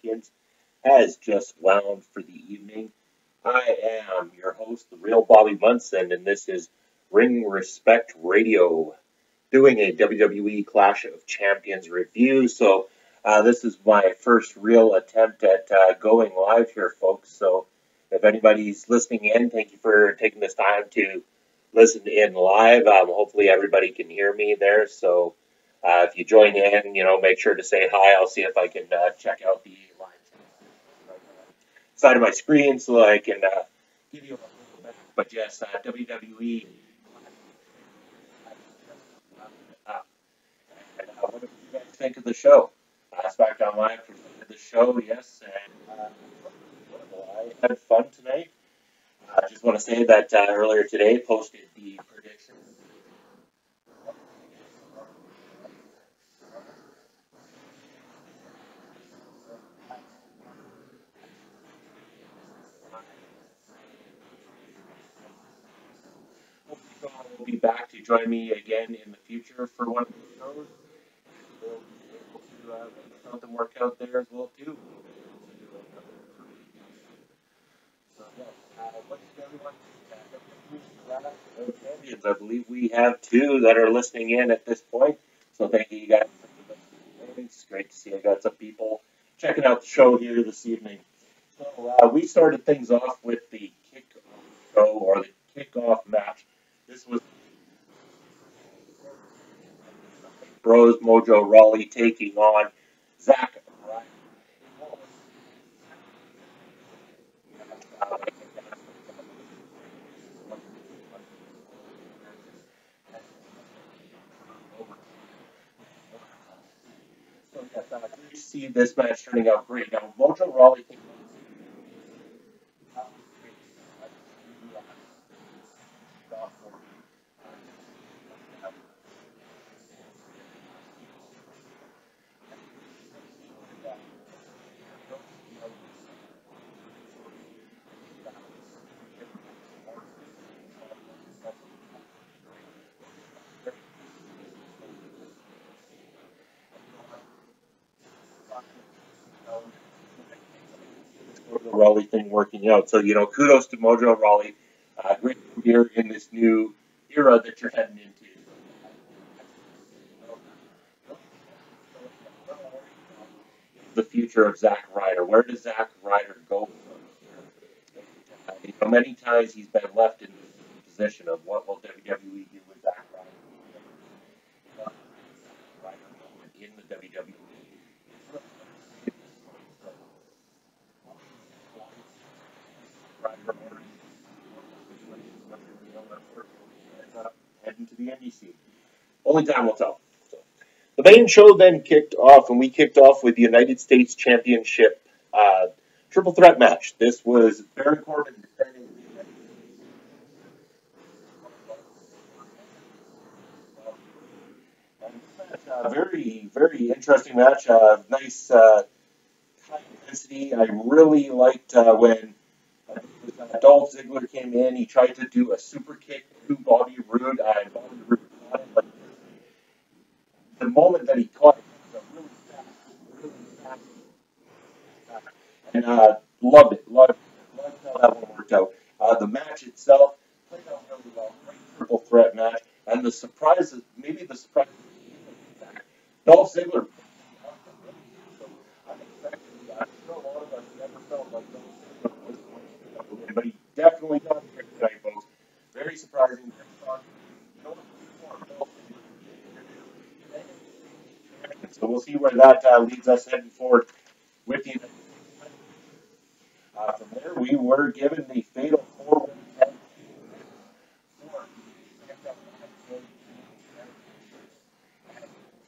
Champions has just wound for the evening. I am your host, the real Bobby Munson, and this is Ring Respect Radio, doing a WWE Clash of Champions review. So this is my first real attempt at going live here, folks. So if anybody's listening in, thank you for taking this time to listen in live. Hopefully everybody can hear me there. So if you join in, make sure to say hi. I'll see if I can check out the live side of my screen so I can give you a little bit. But yes, WWE. Uh, what did you guys think of the show? SmackDown Live presented the show, yes, and I had fun tonight. I just want to say that earlier today posted the predictions. Hope you all will be back to join me again in the future for one of the shows. We'll be able to make something work out there as well too. So, yeah, what did everyone think? Champions, I believe we have two that are listening in at this point. So thank you guys. It's great to see I got some people checking out the show here this evening. So we started things off with the kickoff show or the kickoff match. This was Bros Mojo Rawley taking on Zack Ryder. So yes, we see this match turning out great. Now Mojo Rawley came Mojo Rawley thing working out. So kudos to Mojo Rawley. Great career in this new era that you're heading into. The future of Zack Ryder. Where does Zack Ryder go from here? Many times he's been left in the position of what will WWE do with Zack Ryder in the WWE. Heading to the NDC. Only time will tell. So, the main show then kicked off, and we kicked off with the United States Championship triple threat match. This was Baron Corbin defending a very, very interesting match. Nice high intensity. I really liked when Dolph Ziggler came in. He tried to do a super kick to Bobby Roode, and Bobby Roode caught it. But the moment that he caught it, it was a really fast, and loved it. Loved how that one worked out. The match itself played out really well. Great triple threat match, and the surprise, maybe the surprise, Dolph Ziggler. I'm sure a lot of us never felt like Dolph Ziggler was going to win, but he definitely got it tonight, folks. Very surprising. So we'll see where that leads us heading forward with you. From there, we were given the fatal four-way tag for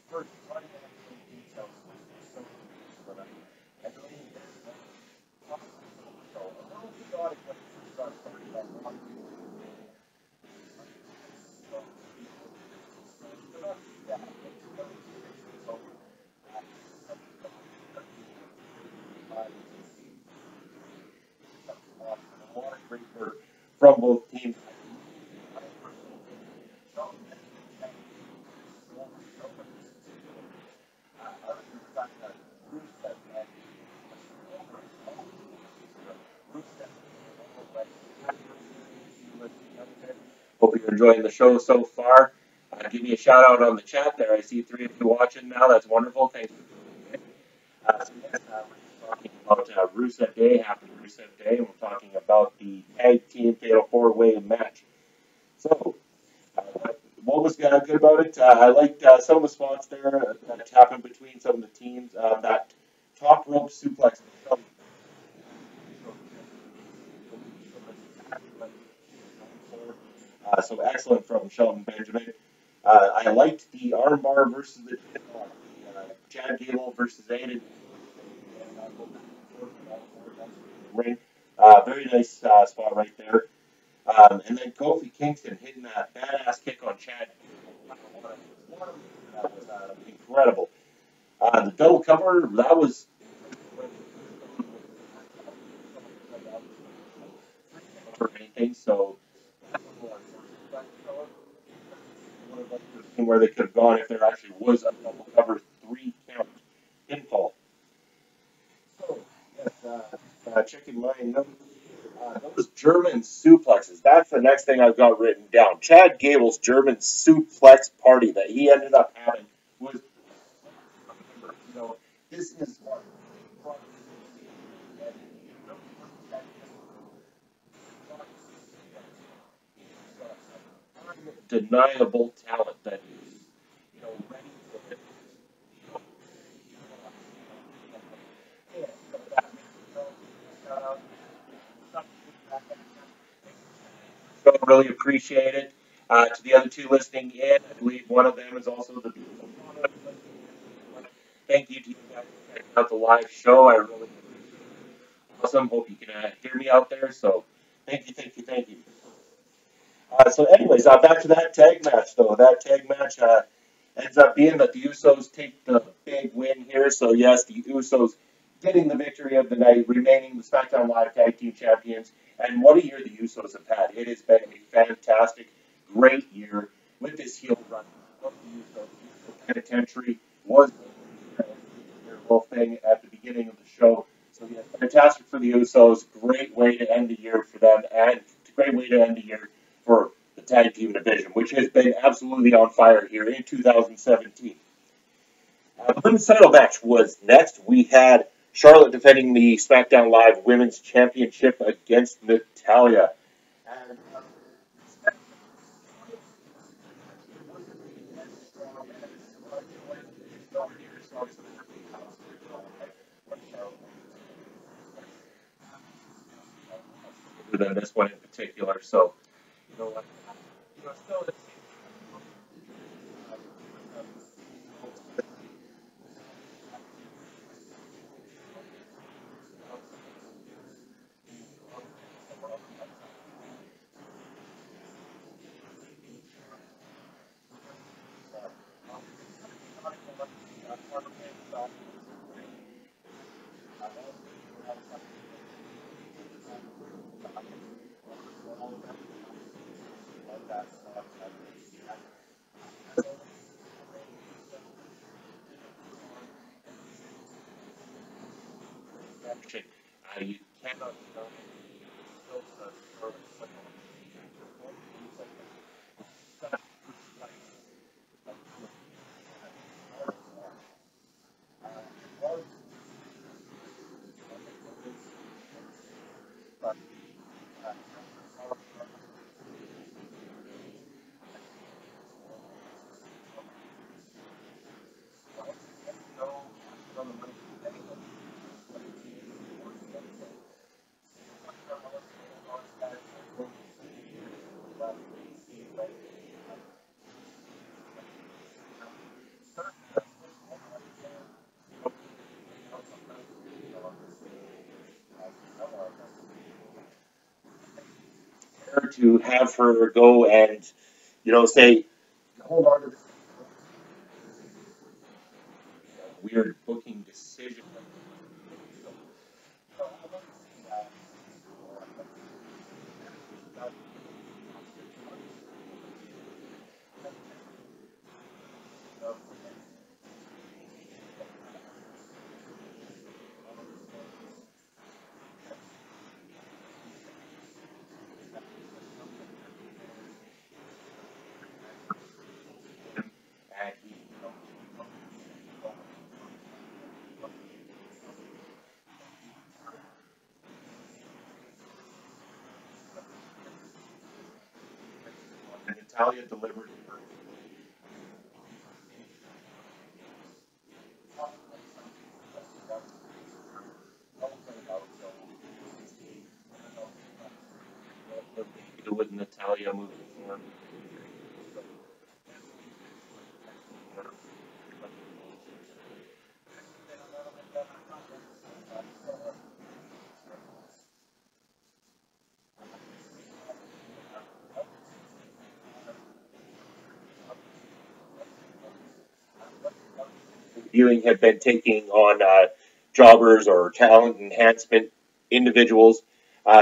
first one details. I believe so. A little chaotic when it first got started. A lot of great work from both teams. Hope you're enjoying the show so far. Give me a shout out on the chat there. I see three of you watching now. That's wonderful. Thanks. So yes, we're talking about Rusev Day, happy Rusev Day, and we're talking about the tag team fatal four-way match. So, uh, what was good about it? I liked some of the spots there that happened between some of the teams. That top rope suplex. So excellent from Shelton Benjamin. I liked the armbar versus the Chad Gable versus Aiden ring. Very nice spot right there. And then Kofi Kingston hitting that badass kick on Chad. That was incredible. The double cover, that was for anything. So where they could have gone if there actually was a double cover three count pinfall. So, yes, checking my notes. Those German suplexes. That's the next thing I've got written down. Chad Gable's German suplex party that he ended up having was, you know, this is undeniable talent that is, you know, ready to so really appreciate it. To the other two listening in, I believe one of them is also the thank you to you guys for checking out the live show. I really awesome. Hope you can hear me out there. So thank you, thank you, thank you. So anyways, back to that tag match though. That tag match ends up being that the Usos take the big win here. So yes, the Usos getting the victory of the night, remaining the SmackDown Live Tag Team Champions. And what a year the Usos have had. It has been a fantastic, great year with this heel run of the Usos. Penitentiary was their whole thing at the beginning of the show. So yeah, fantastic for the Usos. Great way to end the year for them, and a great way to end the year for the tag team division, which has been absolutely on fire here in 2017. The women's title match was next. We had Charlotte defending the SmackDown Live Women's Championship against Natalya. And than this one in particular. So, you know, still you cannot to have her go and, you know, say, hold on to this weird booking decision. Natalia delivered her. With Natalia moving forward. Viewing had been taking on jobbers or talent enhancement individuals.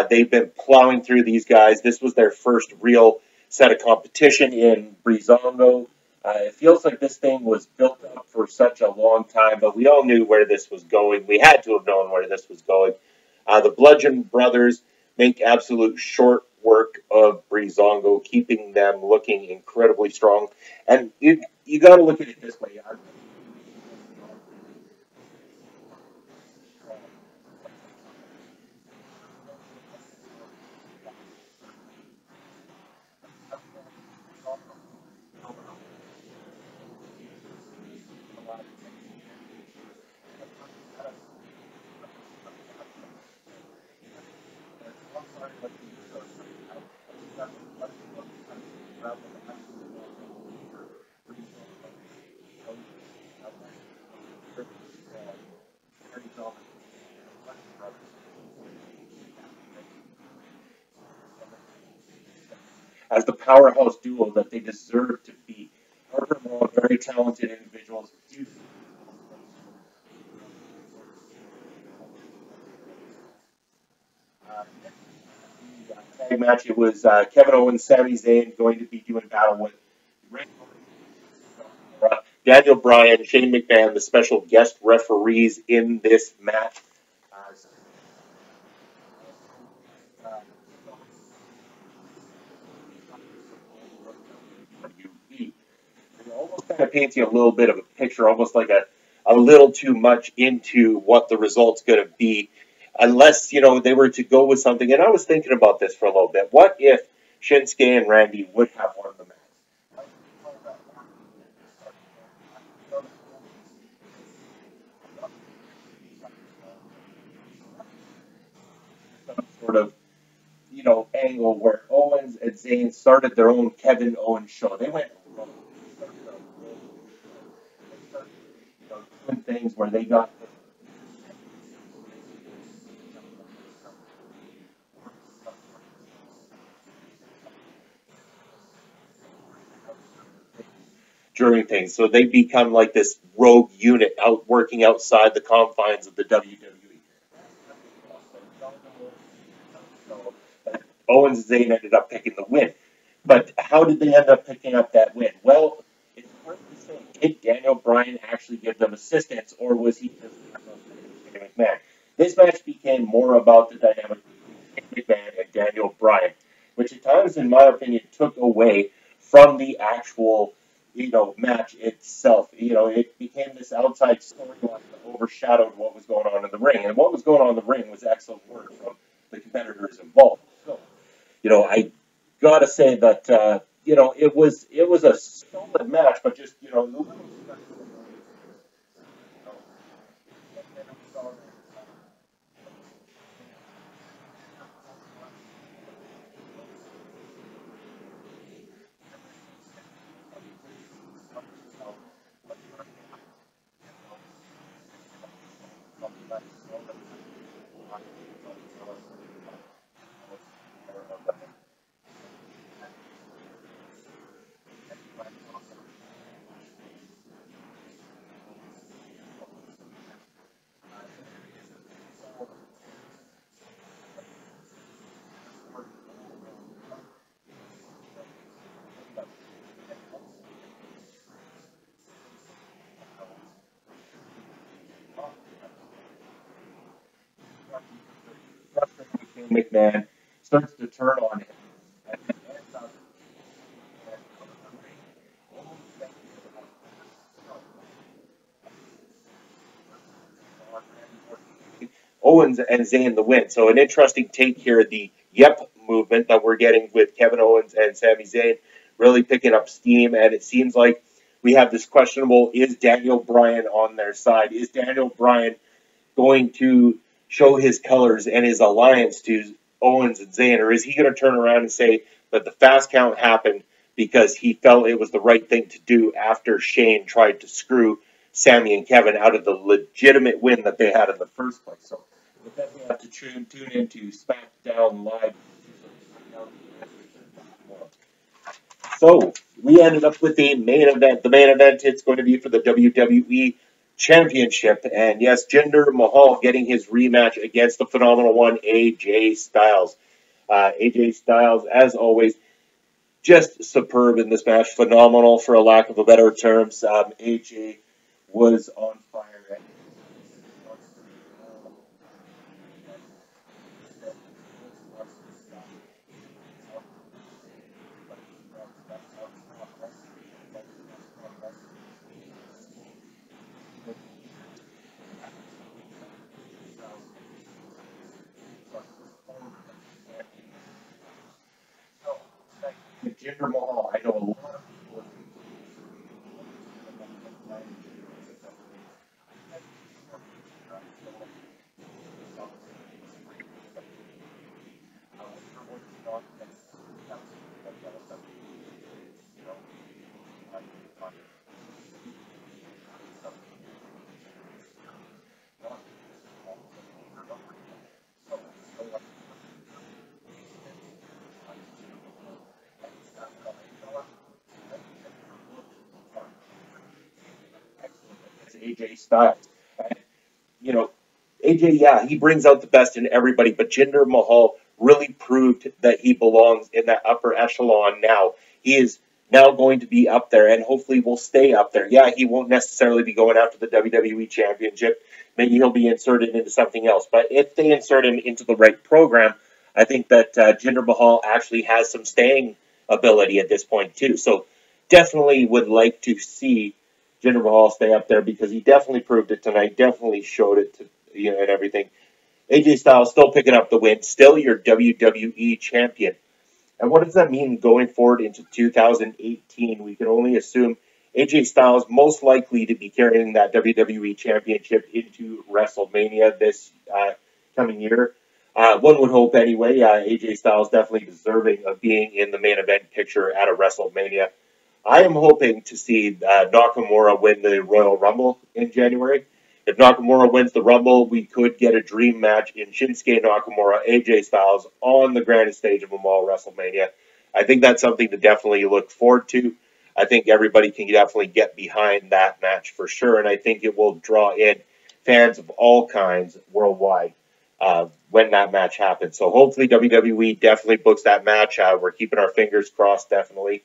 They've been plowing through these guys. This was their first real set of competition in Brizongo. It feels like this thing was built up for such a long time, but we all knew where this was going. We had to have known where this was going. The Bludgeon Brothers make absolute short work of Brizongo, keeping them looking incredibly strong. And you got to look at it this way. As the powerhouse duo that they deserve to be. Harper and Wall, very talented individuals. Tag match, it was Kevin Owens, Sami Zayn going to be doing battle with Daniel Bryan, Shane McMahon, the special guest referees in this match. Uh, it almost kind of paints you a little bit of a picture, almost like a little too much into what the result's going to be, unless they were to go with something. And I was thinking about this for a little bit. What if Shinsuke and Randy would have won the match? Some sort of angle where Owens and Zayn started their own Kevin Owens show. They went doing things where they got during things. So they become like this rogue unit out working outside the confines of the WWE. Owens and Zayn ended up picking the win. But how did they end up picking up that win? Well, it's hard to say. Did Daniel Bryan actually give them assistance, or was he just McMahon? This match became more about the dynamic between McMahon and Daniel Bryan, which at times, in my opinion, took away from the actual match itself. It became this outside storyline that overshadowed what was going on in the ring, and what was going on in the ring was excellent work from the competitors involved. So, I gotta say that it was a solid match, but just McMahon starts to turn on him. Owens and Zayn the win. So an interesting take here, the Yep movement that we're getting with Kevin Owens and Sami Zayn really picking up steam, and it seems like we have this questionable, is Daniel Bryan on their side? Is Daniel Bryan going to show his colors and his alliance to Owens and Zayn, or is he going to turn around and say that the fast count happened because he felt it was the right thing to do after Shane tried to screw Sami and Kevin out of the legitimate win that they had in the first place? So we'll definitely have to tune into SmackDown Live. So we ended up with the main event. The main event, it's going to be for the WWE Championship. And yes, Jinder Mahal getting his rematch against the phenomenal one, AJ Styles. AJ Styles, as always, just superb in this match. Phenomenal, for a lack of a better terms. AJ was on fire. Jinder Mahal, I know a lot of people AJ Styles. You know, AJ, yeah, he brings out the best in everybody, but Jinder Mahal really proved that he belongs in that upper echelon now. He is now going to be up there and hopefully will stay up there. Yeah, he won't necessarily be going after the WWE Championship. Maybe he'll be inserted into something else. But if they insert him into the right program, I think that Jinder Mahal actually has some staying ability at this point, too. So definitely would like to see Jinder Mahal stay up there because he definitely proved it tonight, definitely showed it to and everything. AJ Styles still picking up the win, still your WWE champion. And what does that mean going forward into 2018? We can only assume AJ Styles most likely to be carrying that WWE championship into WrestleMania this coming year. One would hope anyway. AJ Styles definitely deserving of being in the main event picture at a WrestleMania. I am hoping to see Nakamura win the Royal Rumble in January. If Nakamura wins the Rumble, we could get a dream match in Shinsuke Nakamura, AJ Styles on the grandest stage of them all, WrestleMania. I think that's something to definitely look forward to. I think everybody can definitely get behind that match for sure, and I think it will draw in fans of all kinds worldwide when that match happens. So hopefully WWE definitely books that match. We're keeping our fingers crossed, definitely.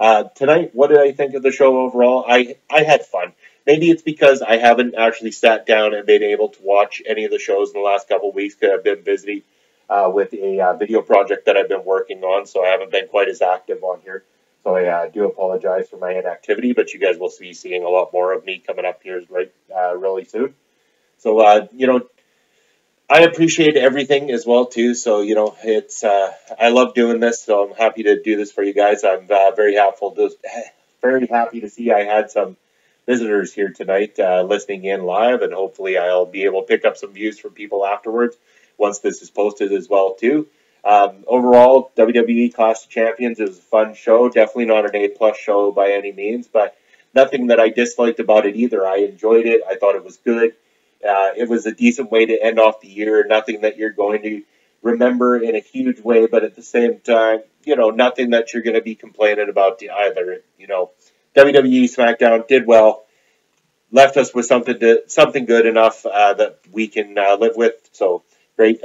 Tonight, what did I think of the show overall? I had fun. Maybe it's because I haven't actually sat down and been able to watch any of the shows in the last couple of weeks because I've been busy with a video project that I've been working on, so I haven't been quite as active on here. So I do apologize for my inactivity, but you guys will be seeing a lot more of me coming up here really soon. So, I appreciate everything as well too. So it's I love doing this, so I'm happy to do this for you guys. I'm very happy to see I had some visitors here tonight listening in live, and hopefully I'll be able to pick up some views from people afterwards once this is posted as well too. Overall, WWE Clash of Champions is a fun show. Definitely not an A+ show by any means, but nothing that I disliked about it either. I enjoyed it. I thought it was good. It was a decent way to end off the year. Nothing that you're going to remember in a huge way, but at the same time, nothing that you're going to be complaining about either. WWE SmackDown did well, left us with something good enough that we can live with. So great.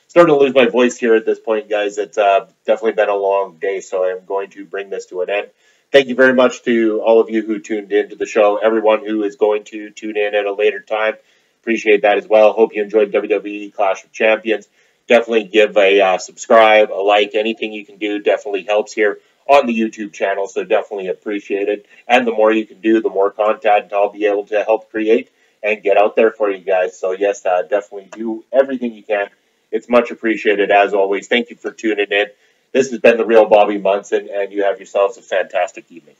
Starting to lose my voice here at this point, guys. It's definitely been a long day, so I'm going to bring this to an end. Thank you very much to all of you who tuned into the show, everyone who is going to tune in at a later time. Appreciate that as well. Hope you enjoyed WWE Clash of Champions. Definitely give a subscribe, a like, anything you can do definitely helps here on the YouTube channel, so definitely appreciate it. And the more you can do, the more content I'll be able to help create and get out there for you guys. So yes, definitely do everything you can. It's much appreciated as always. Thank you for tuning in. This has been the real Bobby Munson, and you have yourselves a fantastic evening.